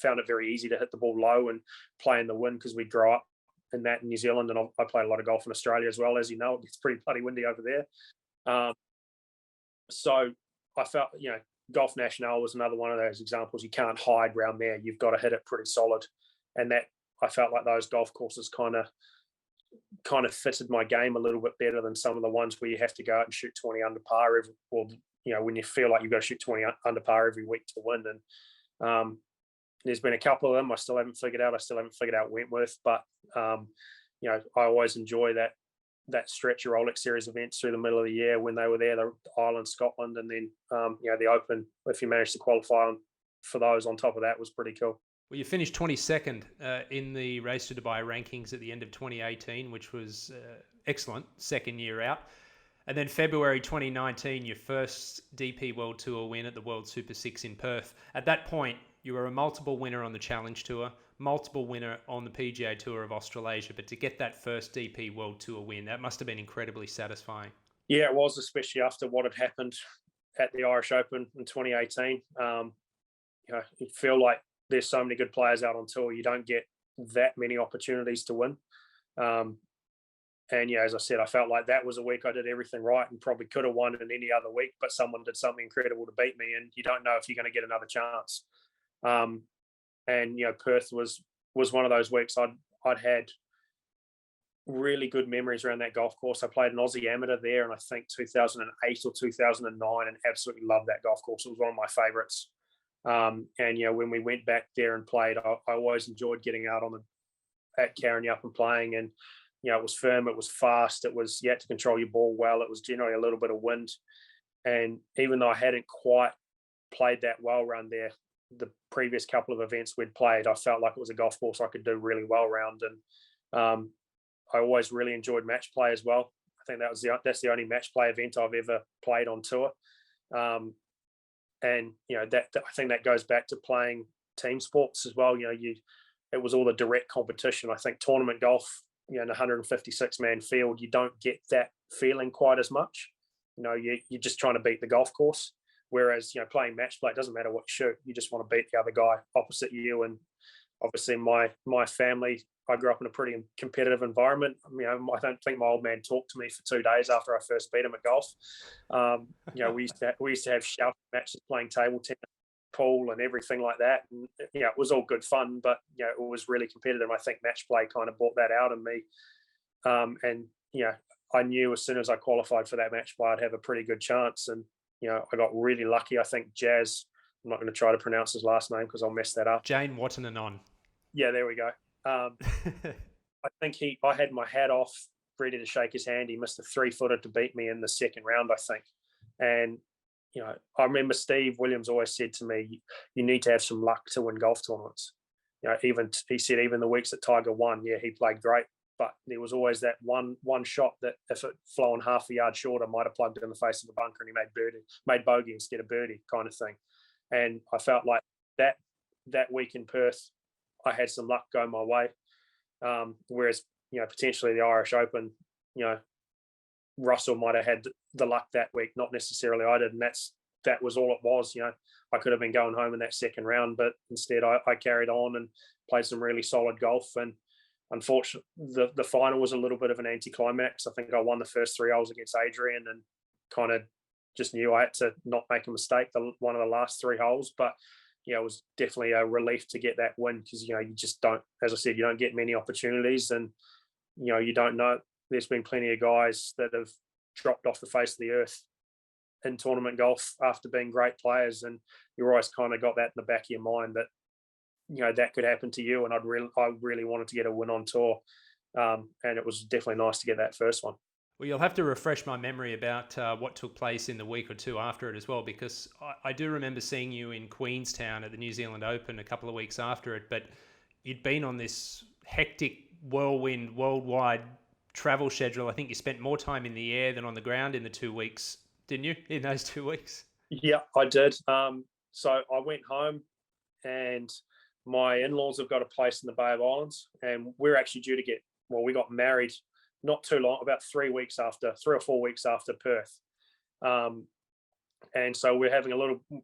found it very easy to hit the ball low and play in the wind because we grew up in that in New Zealand, and I played a lot of golf in Australia as well. As you know, it's pretty bloody windy over there. So I felt, Golf National was another one of those examples. You can't hide around there. You've got to hit it pretty solid. And that I felt like those golf courses kind of fitted my game a little bit better than some of the ones where you have to go out and shoot 20 under par when you feel like you've got to shoot 20 under par every week to win. And there's been a couple of them I still haven't figured out. I still haven't figured out Wentworth, but I always enjoy that stretch of Rolex Series events through the middle of the year when they were there, the Ireland, Scotland, and then the Open. If you managed to qualify for those on top of that, was pretty cool. Well, you finished 22nd in the Race to Dubai rankings at the end of 2018, which was excellent, second year out. And then February 2019, your first DP World Tour win at the World Super 6 in Perth. At that point, you were a multiple winner on the Challenge Tour, multiple winner on the PGA Tour of Australasia, but to get that first DP World Tour win, that must have been incredibly satisfying. Yeah, it was, especially after what had happened at the Irish Open in 2018. You feel like there's so many good players out on tour, you don't get that many opportunities to win. And as I said, I felt like that was a week I did everything right and probably could have won in any other week, but someone did something incredible to beat me, and you don't know if you're going to get another chance. And Perth was one of those weeks I'd had really good memories around that golf course. I played an Aussie Amateur there in I think 2008 or 2009, and absolutely loved that golf course. It was one of my favourites. And when we went back there and played, I always enjoyed getting out at Karrinyup and playing. And it was firm, it was fast, you had to control your ball well. It was generally a little bit of wind, and even though I hadn't quite played that well around there, the previous couple of events we'd played, I felt like it was a golf course I could do really well around. And I always really enjoyed match play as well. I think that's the only match play event I've ever played on tour. And that I think that goes back to playing team sports as well. It was all the direct competition. I think tournament golf, in a 156-man field, you don't get that feeling quite as much. You're just trying to beat the golf course. Whereas, playing match play, it doesn't matter what you shoot. You just want to beat the other guy opposite you. And obviously my family, I grew up in a pretty competitive environment. I don't think my old man talked to me for 2 days after I first beat him at golf. We used to have shouting matches, playing table tennis, pool and everything like that. And, it was all good fun, but, it was really competitive. I think match play kind of brought that out in me. And I knew as soon as I qualified for that match play, I'd have a pretty good chance. And, I got really lucky. I think Jazz, I'm not going to try to pronounce his last name because I'll mess that up. Jane Watananon. Yeah, there we go. I think I had my hat off, ready to shake his hand. He missed a 3-footer to beat me in the second round, I think. And, I remember Steve Williams always said to me, you need to have some luck to win golf tournaments. He said even the weeks that Tiger won, he played great, but there was always that one shot that if it flown half a yard shorter, might have plugged it in the face of the bunker and he made bogey instead of birdie kind of thing. And I felt like that week in Perth, I had some luck go my way. Whereas, potentially the Irish Open, Russell might have had the luck that week, not necessarily I did. And that was all it was. I could have been going home in that second round, but instead I carried on and played some really solid golf. And unfortunately, the final was a little bit of an anticlimax. I think I won the first 3 holes against Adrian and kind of just knew I had to not make a mistake one of the last 3 holes. But it was definitely a relief to get that win because, you just don't, as I said, you don't get many opportunities and, you don't know. There's been plenty of guys that have dropped off the face of the earth in tournament golf after being great players, and you always kind of got that in the back of your mind that that could happen to you. And I really wanted to get a win on tour, and it was definitely nice to get that first one. Well, you'll have to refresh my memory about what took place in the week or two after it as well, because I do remember seeing you in Queenstown at the New Zealand Open a couple of weeks after it, but you'd been on this hectic whirlwind worldwide travel schedule. I think you spent more time in the air than on the ground in the 2 weeks, didn't you, in those 2 weeks? Yeah, I did. So I went home, and my in-laws have got a place in the Bay of Islands, and we're actually due to we got married not too long, about 3 or 4 weeks after Perth. And so we're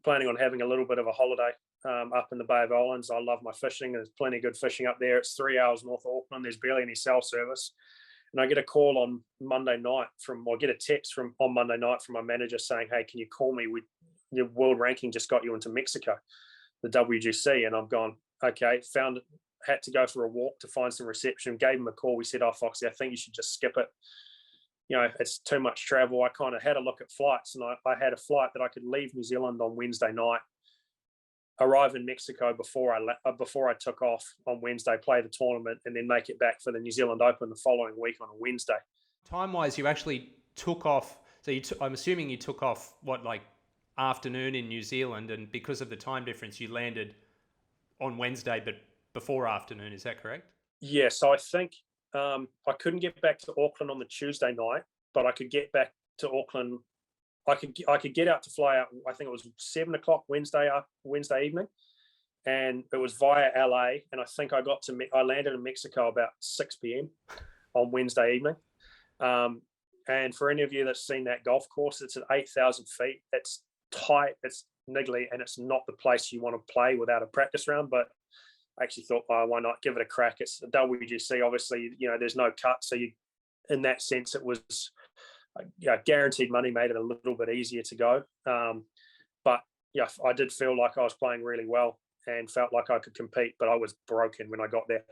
planning on having a little bit of a holiday up in the Bay of Islands. I love my fishing. There's plenty of good fishing up there. It's 3 hours north of Auckland. There's barely any cell service. And I get a call on Monday night get a text on Monday night from my manager saying, "Hey, can you call me? Your world ranking just got you into Mexico, the WGC." And I'm gone, okay, had to go for a walk to find some reception, gave him a call. We said, "Oh, Foxy, I think you should just skip it. It's too much travel." I kind of had a look at flights, and I had a flight that I could leave New Zealand on Wednesday night, arrive in Mexico before I took off on Wednesday, play the tournament, and then make it back for the New Zealand Open the following week on a Wednesday. Time-wise, you actually took off. So I'm assuming you took off, afternoon in New Zealand, and because of the time difference, you landed on Wednesday, but before afternoon. Is that correct? Yeah, so I think I couldn't get back to Auckland on the Tuesday night, but I could get back to Auckland. I could get out to fly out. I think it was 7:00 Wednesday evening, and it was via LA. And I think I landed in Mexico about 6 p.m. on Wednesday evening. And for any of you that's seen that golf course, it's at 8,000 feet. It's tight, it's niggly, and it's not the place you want to play without a practice round. But I actually thought, why not give it a crack? It's a WGC. Obviously, there's no cut, so in that sense, it was. Guaranteed money made it a little bit easier to go. But yeah, I did feel like I was playing really well and felt like I could compete, but I was broken when I got there.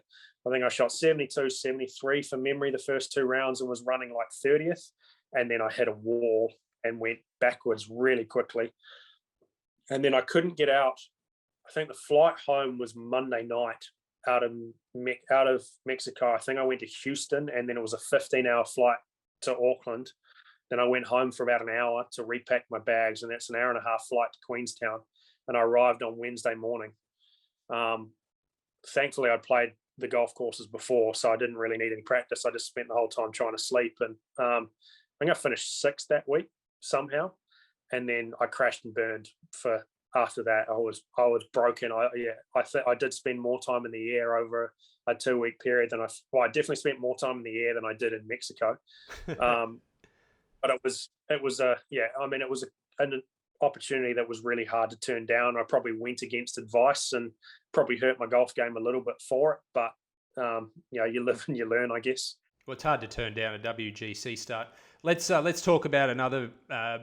I think I shot 72, 73 from memory the first 2 rounds and was running like 30th. And then I hit a wall and went backwards really quickly. And then I couldn't get out. I think the flight home was Monday night out of Mexico. I think I went to Houston, and then it was a 15-hour flight to Auckland. Then I went home for about an hour to repack my bags, and that's an hour and a half flight to Queenstown. And I arrived on Wednesday morning. Thankfully, I'd played the golf courses before, so I didn't really need any practice. I just spent the whole time trying to sleep. And I think I finished 6th that week somehow. And then I crashed and burned after that. I was broken. I did spend more time in the air over a 2-week period than I definitely spent more time in the air than I did in Mexico. But it was an opportunity that was really hard to turn down. I probably went against advice and probably hurt my golf game a little bit for it, but you live and you learn, I guess. Well, it's hard to turn down a WGC start. Let's talk about another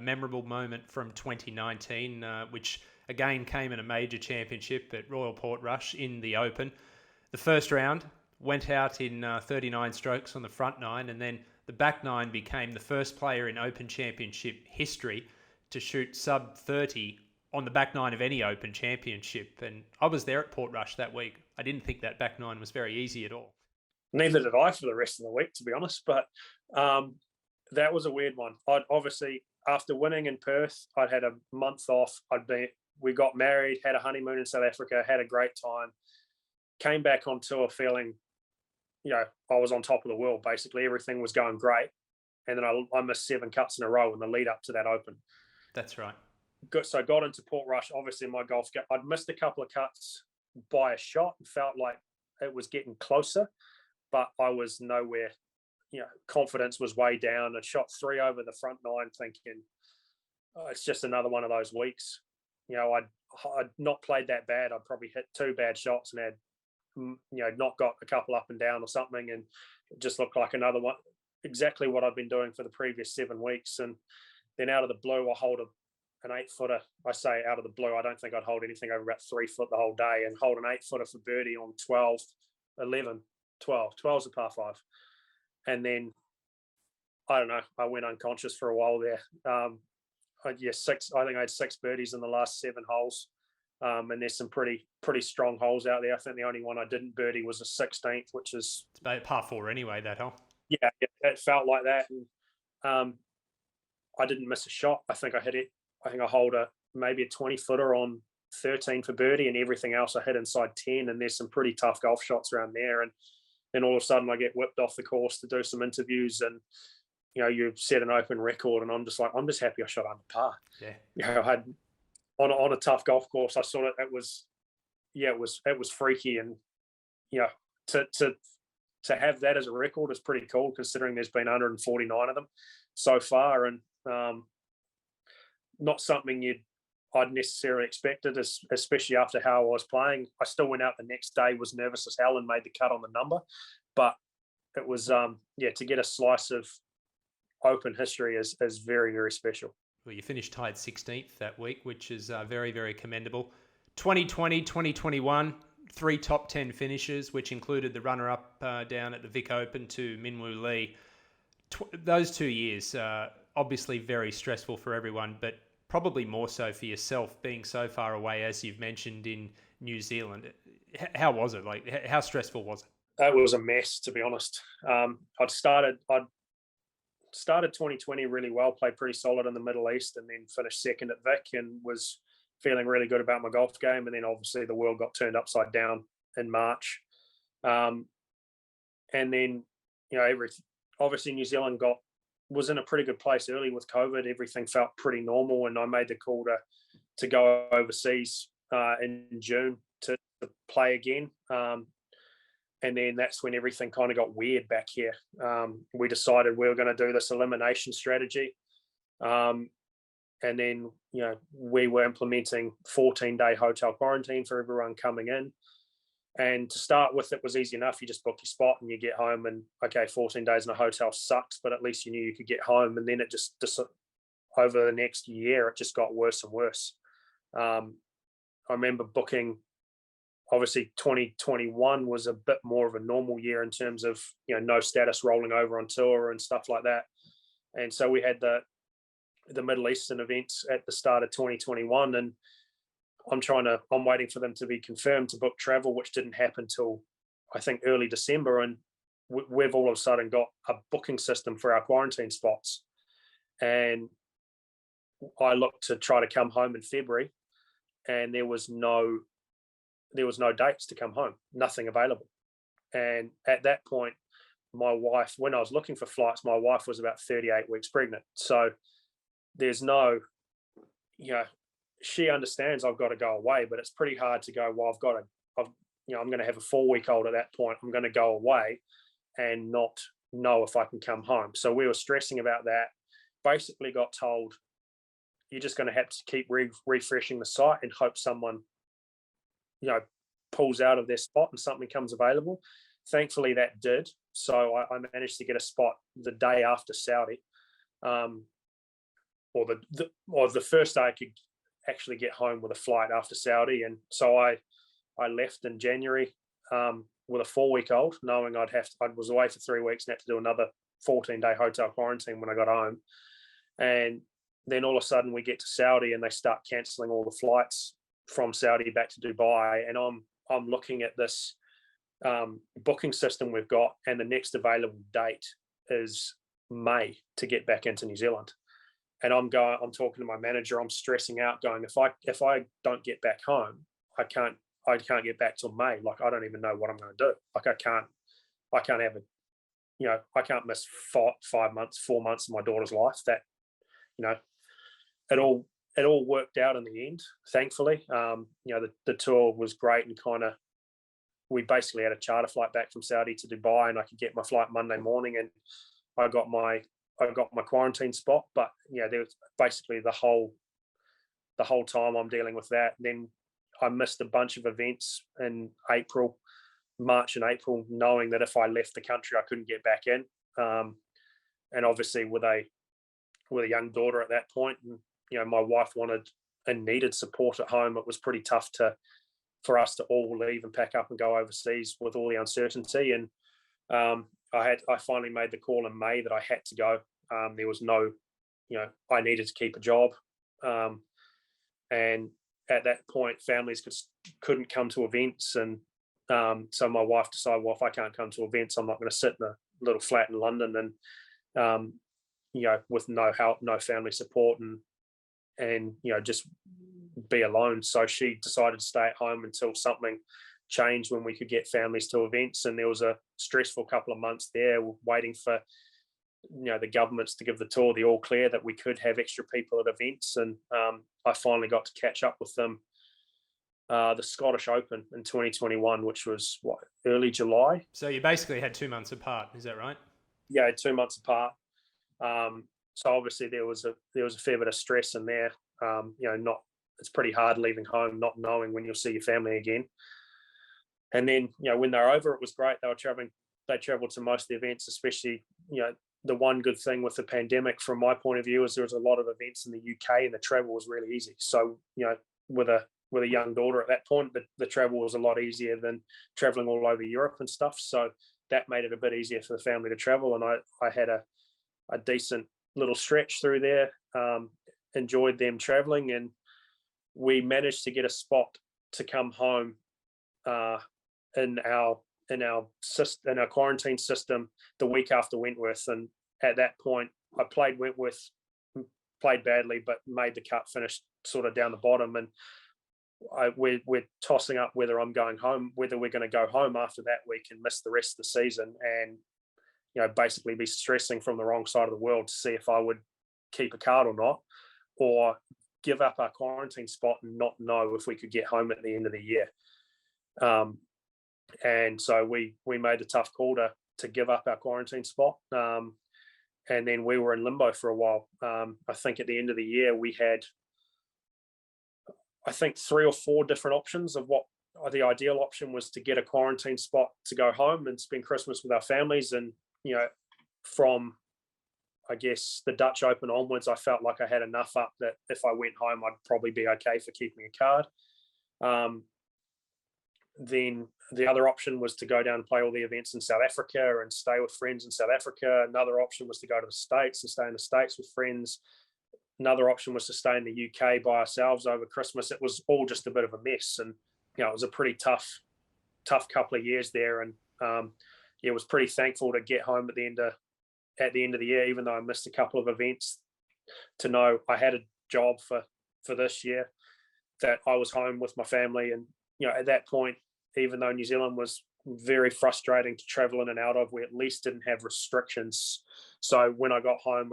memorable moment from 2019, which again came in a major championship at Royal Portrush in the Open. The first round went out in 39 strokes on the front 9, and then the back 9 became the first player in Open Championship history to shoot sub 30 on the back 9 of any Open Championship. And I was there at Portrush that week. I didn't think that back 9 was very easy at all. Neither did I for the rest of the week, to be honest. But that was a weird one. I'd obviously, after winning in Perth, I'd had a month off. We got married, had a honeymoon in South Africa, had a great time. Came back on tour feeling, I was on top of the world. Basically, everything was going great. And then I missed 7 cuts in a row in the lead up to that Open. That's right. So I got into Portrush. Obviously, my golf game, I'd missed a couple of cuts by a shot and felt like it was getting closer, but I was nowhere. Confidence was way down. I shot 3 over the front 9 thinking, it's just another one of those weeks. I'd not played that bad. I'd probably hit 2 bad shots and had not got a couple up and down or something, and it just looked like another one, exactly what I've been doing for the previous 7 weeks. And then out of the blue, I hold an 8-footer. I say out of the blue, I don't think I'd hold anything over about 3 foot the whole day, and hold an 8-footer for birdie on 12, 11, 12. 12's a par 5. And then I don't know. I went unconscious for a while there. I think I had 6 birdies in the last 7 holes. And there's some pretty strong holes out there. I think the only one I didn't birdie was a 16th, which is... It's about par 4 anyway, that hole. Yeah, it felt like that. And I didn't miss a shot. I think I hit it. I think I hold maybe a 20-footer on 13 for birdie, and everything else I hit inside 10. And there's some pretty tough golf shots around there. And then all of a sudden I get whipped off the course to do some interviews, and you set an open record, and I'm just happy I shot under par. Yeah. I had on a tough golf course. I saw it. It was freaky, and to have that as a record is pretty cool, considering there's been 149 of them so far, and not something I'd necessarily expected, especially after how I was playing. I still went out the next day, was nervous as hell, and made the cut on the number, but it was to get a slice of Open history is very, very special. Well, you finished tied 16th that week, which is very, very commendable. 2020, 2021, 3 top 10 finishes, which included the runner-up down at the Vic Open to Minwoo Lee. Those 2 years, obviously very stressful for everyone, but probably more so for yourself, being so far away, as you've mentioned, in New Zealand. How was it? Like, how stressful was it? It was a mess, to be honest. I'd started 2020 really well, played pretty solid in the Middle East, and then finished second at Vic, and was feeling really good about my golf game. And then obviously the world got turned upside down in March. And then, obviously New Zealand was in a pretty good place early with COVID. Everything felt pretty normal, and I made the call to go overseas in June to play again. And then that's when everything kind of got weird back here. We decided we were going to do this elimination strategy. And then, we were implementing 14-day hotel quarantine for everyone coming in. And to start with, it was easy enough. You just book your spot and you get home, and 14 days in a hotel sucks, but at least you knew you could get home. And then it just over the next year, it just got worse and worse. I remember booking... Obviously, 2021 was a bit more of a normal year in terms of, no status rolling over on tour and stuff like that. And so we had the Middle Eastern events at the start of 2021, and I'm waiting for them to be confirmed to book travel, which didn't happen till I think early December. And we've all of a sudden got a booking system for our quarantine spots. And I looked to try to come home in February, and there was no dates to come home, nothing available. And at that point, my wife, when I was looking for flights, my wife was about 38 weeks pregnant. So there's no, she understands I've got to go away, but it's pretty hard to go, well, I'm going to have a 4-week-old at that point. I'm going to go away and not know if I can come home. So we were stressing about that. Basically got told, you're just going to have to keep refreshing the site and hope someone pulls out of their spot and something comes available. Thankfully that did. So I managed to get a spot the day after Saudi, or the first day I could actually get home with a flight after Saudi. And so I left in January with a 4-week-old, knowing I was away for 3 weeks and had to do another 14-day hotel quarantine when I got home. And then all of a sudden we get to Saudi and they start cancelling all the flights from Saudi back to Dubai, and I'm looking at this booking system we've got, and the next available date is May to get back into New Zealand. And I'm talking to my manager, I'm stressing out, going, if I don't get back home, I can't get back till May. Like, I don't even know what I'm going to do. Like, I can't have I can't miss 4 months of my daughter's life. That, it all worked out in the end, thankfully. The tour was great, and we basically had a charter flight back from Saudi to Dubai, and I could get my flight Monday morning, and I got my quarantine spot. But there was basically the whole time I'm dealing with that. And then I missed a bunch of events in March and April, knowing that if I left the country, I couldn't get back in. And obviously with a young daughter at that point, and my wife wanted and needed support at home, it was pretty tough for us to all leave and pack up and go overseas with all the uncertainty. And I finally made the call in May that I had to go. There was no, I needed to keep a job. And at that point, families couldn't come to events. And so my wife decided, well, if I can't come to events, I'm not going to sit in a little flat in London and, with no help, no family support, and just be alone. So she decided to stay at home until something changed when we could get families to events. And there was a stressful couple of months there waiting for the governments to give the all clear that we could have extra people at events. And I finally got to catch up with them the Scottish Open in 2021, which was early July. So you basically had 2 months apart, is that right? Yeah, 2 months apart. So obviously there was a fair bit of stress in there. It's pretty hard leaving home, not knowing when you'll see your family again. And then, when they're over, it was great. They traveled to most of the events, especially, the one good thing with the pandemic from my point of view is there was a lot of events in the UK and the travel was really easy. So, with a young daughter at that point, the travel was a lot easier than traveling all over Europe and stuff. So that made it a bit easier for the family to travel. And I had a decent little stretch through there, enjoyed them traveling, and we managed to get a spot to come home in our quarantine system the week after Wentworth. And at that point, I played Wentworth, played badly, but made the cut, finished sort of down the bottom. And we're tossing up whether we're going to go home after that week and miss the rest of the season, and basically be stressing from the wrong side of the world to see if I would keep a card or not, or give up our quarantine spot and not know if we could get home at the end of the year. And so we made a tough call to give up our quarantine spot. And then we were in limbo for a while. I think at the end of the year, we had, 3 or 4 different options of what the ideal option was: to get a quarantine spot to go home and spend Christmas with our families. And, from, I guess, the Dutch Open onwards, I felt like I had enough up that if I went home, I'd probably be okay for keeping a card. Then the other option was to go down and play all the events in South Africa and stay with friends in South Africa. Another option was to go to the States and stay in the States with friends. Another option was to stay in the UK by ourselves over Christmas. It was all just a bit of a mess. And, it was a pretty tough couple of years there. And was pretty thankful to get home at the end of the year, even though I missed a couple of events, to know I had a job for this year, that I was home with my family. And, at that point, even though New Zealand was very frustrating to travel in and out of, we at least didn't have restrictions. So when I got home,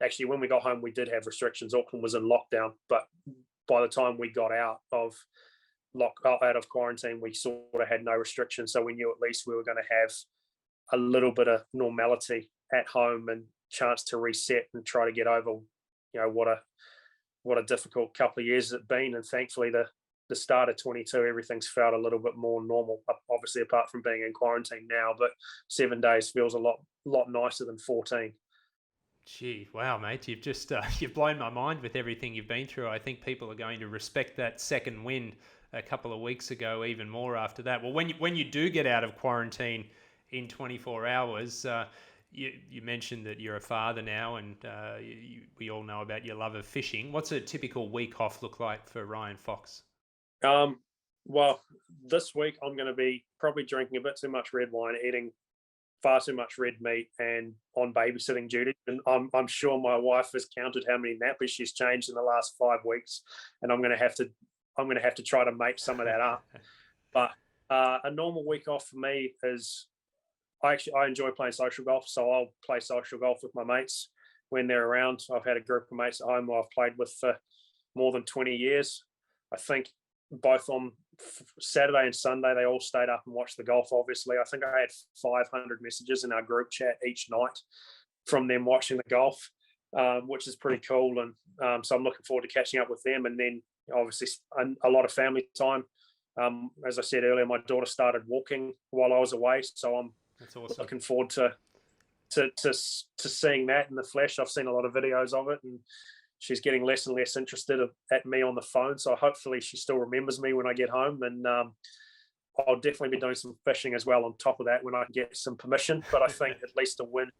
actually, when we got home, we did have restrictions. Auckland was in lockdown, but by the time we got out of quarantine, we sort of had no restrictions. So we knew at least we were going to have a little bit of normality at home and chance to reset and try to get over, what a difficult couple of years it's been. And thankfully, the start of 22, everything's felt a little bit more normal, obviously, apart from being in quarantine now. But 7 days feels a lot nicer than 14. Gee, wow, mate, you've just you've blown my mind with everything you've been through. I think people are going to respect that second win a couple of weeks ago even more after that. Well, when you do get out of quarantine in 24 hours, you mentioned that you're a father now, and we all know about your love of fishing. What's a typical week off look like for Ryan Fox? Well, this week I'm going to be probably drinking a bit too much red wine, eating far too much red meat, and on babysitting duty. And I'm sure my wife has counted how many nappies she's changed in the last 5 weeks, and I'm going to have to try to make some of that up. But a normal week off for me is, I enjoy playing social golf, so I'll play social golf with my mates when they're around. I've had a group of mates at home who I've played with for more than 20 years. I think both on Saturday and Sunday, they all stayed up and watched the golf, obviously. I think I had 500 messages in our group chat each night from them watching the golf, which is pretty cool. And so I'm looking forward to catching up with them. And then obviously a lot of family time. As I said earlier, my daughter started walking while I was away, so I'm looking forward to seeing that in the flesh. I've seen a lot of videos of it, and she's getting less and less interested at me on the phone. So hopefully she still remembers me when I get home. And I'll definitely be doing some fishing as well on top of that when I can get some permission. But I think at least a win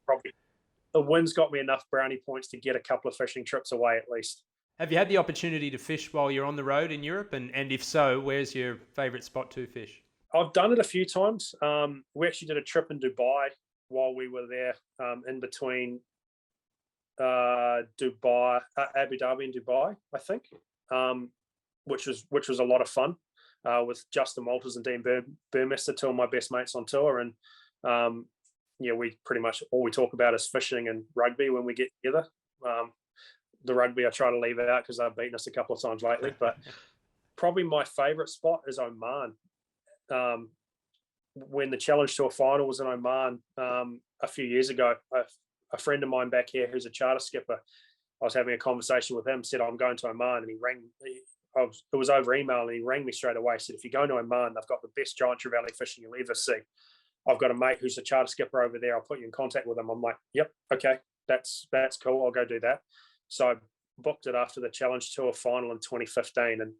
the win's got me enough brownie points to get a couple of fishing trips away at least. Have you had the opportunity to fish while you're on the road in Europe? And if so, where's your favourite spot to fish? I've done it a few times. We actually did a trip in Dubai while we were there, in between Dubai, Abu Dhabi and Dubai, I think, which was a lot of fun, with Justin Walters and Dean Burmester, two of my best mates on tour. And we pretty much all we talk about is fishing and rugby when we get together. The rugby I try to leave out because they've beaten us a couple of times lately. But probably my favourite spot is Oman. When the Challenge Tour final was in Oman a few years ago, a friend of mine back here who's a charter skipper, I was having a conversation with him, said, I'm going to Oman. And he rang me. It was over email, and he rang me straight away. He said, if you're going to Oman, they've got the best giant trevally fishing you'll ever see. I've got a mate who's a charter skipper over there. I'll put you in contact with him. I'm like, yep, okay, that's cool. I'll go do that. So I booked it after the Challenge Tour final in 2015, and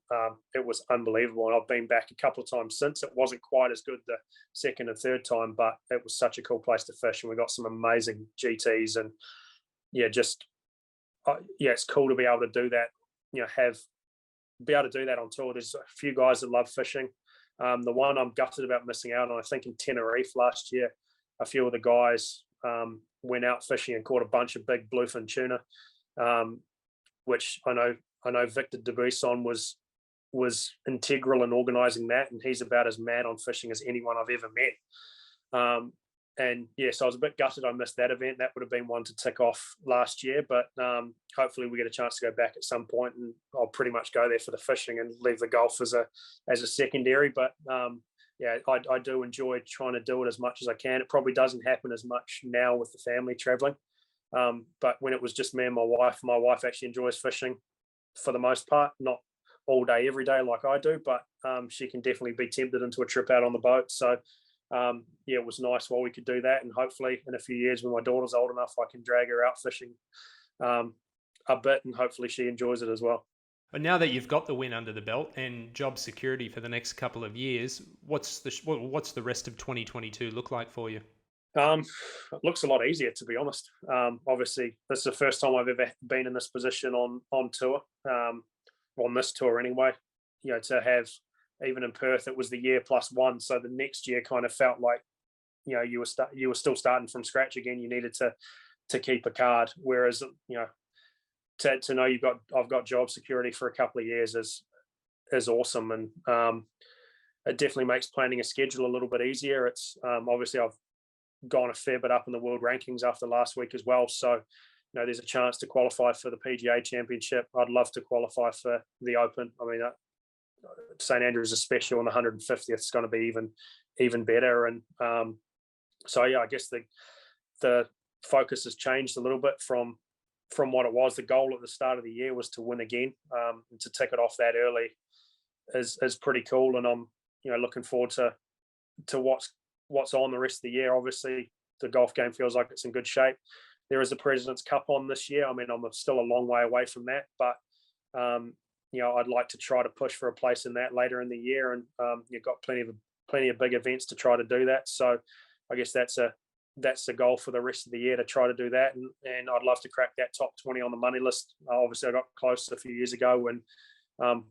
it was unbelievable. And I've been back a couple of times since. It wasn't quite as good the second and third time, but it was such a cool place to fish, and we got some amazing GTs. And it's cool to be able to do that. Be able to do that on tour. There's a few guys that love fishing. The one I'm gutted about missing out on, I think in Tenerife last year, a few of the guys went out fishing and caught a bunch of big bluefin tuna, which I know Victor Dubuisson was integral in organising that, and he's about as mad on fishing as anyone I've ever met. So I was a bit gutted I missed that event. That would have been one to tick off last year, but hopefully we get a chance to go back at some point, and I'll pretty much go there for the fishing and leave the golf as a secondary. But I do enjoy trying to do it as much as I can. It probably doesn't happen as much now with the family traveling, but when it was just me and my wife actually enjoys fishing for the most part, not all day every day like I do, but she can definitely be tempted into a trip out on the boat. So it was nice while we could do that, and hopefully in a few years when my daughter's old enough, I can drag her out fishing a bit, and hopefully she enjoys it as well. But now that you've got the win under the belt and job security for the next couple of years, what's the rest of 2022 look like for you? It looks a lot easier, to be honest. Obviously, this is the first time I've ever been in this position on tour, on this tour anyway. To have, even in Perth, it was the year +1, so the next year kind of felt like you were still starting from scratch again. You needed to keep a card, whereas to know I've got job security for a couple of years is awesome, and it definitely makes planning a schedule a little bit easier. It's obviously I've gone a fair bit up in the world rankings after last week as well, so there's a chance to qualify for the PGA Championship. I'd love to qualify for the Open. I mean, St Andrews is special, and the 150th is going to be even better. And I guess the focus has changed a little bit from what it was. The goal at the start of the year was to win again, and to tick it off that early is pretty cool. And I'm looking forward to what's on the rest of the year. Obviously, the golf game feels like it's in good shape. There is a President's Cup on this year. I mean, I'm still a long way away from that, but I'd like to try to push for a place in that later in the year, and you've got plenty of big events to try to do that. So I guess that's the goal for the rest of the year, to try to do that, and I'd love to crack that top 20 on the money list. Obviously, I got close a few years ago, and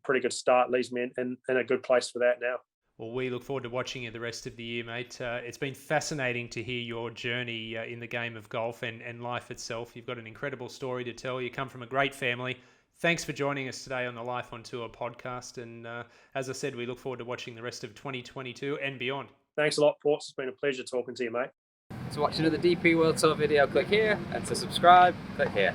pretty good start leaves me in a good place for that now. Well, we look forward to watching you the rest of the year, mate. It's been fascinating to hear your journey in the game of golf and life itself. You've got an incredible story to tell. You come from a great family. Thanks for joining us today on the Life on Tour podcast. And as I said, we look forward to watching the rest of 2022 and beyond. Thanks a lot, Ports. It's been a pleasure talking to you, mate. To watch another DP World Tour video, click here, and to subscribe, click here.